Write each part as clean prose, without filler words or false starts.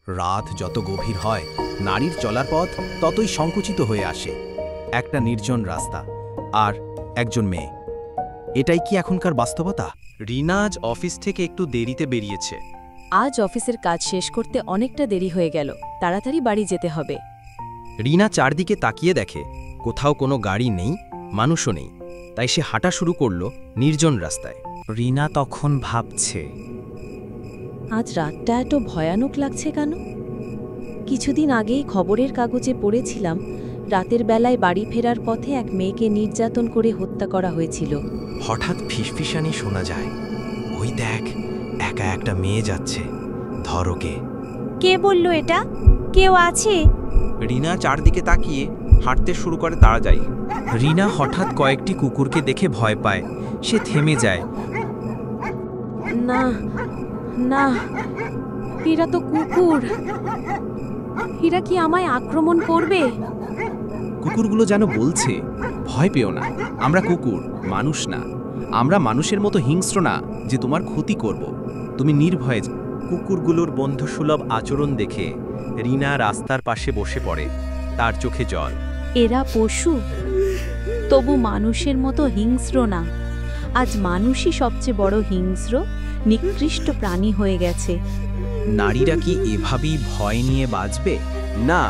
রাত যত গভীর হয় নারীর চলার পথ ততই সংকুচিত হয়ে আসে। একটা নির্জন রাস্তা আর একজন মেয়ে, এটাই কি এখনকার বাস্তবতা? রিনা আজ অফিস থেকে একটু দেরিতে বেরিয়েছে। আজ অফিসের কাজ শেষ করতে অনেকটা দেরি হয়ে গেল, তাড়াতাড়ি বাড়ি যেতে হবে। রিনা চারদিকে তাকিয়ে দেখে কোথাও কোনো গাড়ি নেই, মানুষও নেই। তাই সে হাঁটা শুরু করল নির্জন রাস্তায়। রিনা তখন ভাবছে, আজ রাতটা এত ভয়ানক লাগছে কেন? কিছুদিন আগেই খবরের কাগজে পড়েছিলাম রাতের বেলায় বাড়ি ফেরার পথে এক মেয়েকে নির্যাতন করে হত্যা করা হয়েছিল। হঠাৎ ফিসফিসানি শোনা যায়, ওই দেখ, একা একটা মেয়ে যাচ্ছে, ধর ওকে। কে বলল এটা? কেউ আছে? রিনা চারদিকে তাকিয়ে হাঁটতে শুরু করে তাড়াতাড়ি। রিনা হঠাৎ কয়েকটি কুকুরকে দেখে ভয় পায়। সে থেমে যায়। না না, এরা তো কুকুর। এরা কি আমায় আক্রমণ করবে? কুকুরগুলো যেন বলছে, ভয় পেও না, আমরা কুকুর, মানুষ না। আমরা মানুষের মতো হিংস্র না যে তোমার ক্ষতি করব। তুমি নির্ভয়ে। কুকুরগুলোর বন্ধুসুলভ আচরণ দেখে রিনা রাস্তার পাশে বসে পড়ে, তার চোখে জল। এরা পশু, তবু মানুষের মতো হিংস্র না। আজ মানুষই সবচেয়ে বড় হিংস্র, নিকৃষ্ট প্রাণী হয়ে গেছে। নারীরা কি এভাবেই ভয় নিয়ে বাঁচবে? না,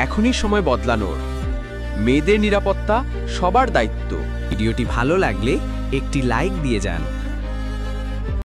এখনই সময় বদলানোর। মেয়েদের নিরাপত্তা সবার দায়িত্ব। ভিডিওটি ভালো লাগলে একটি লাইক দিয়ে যান।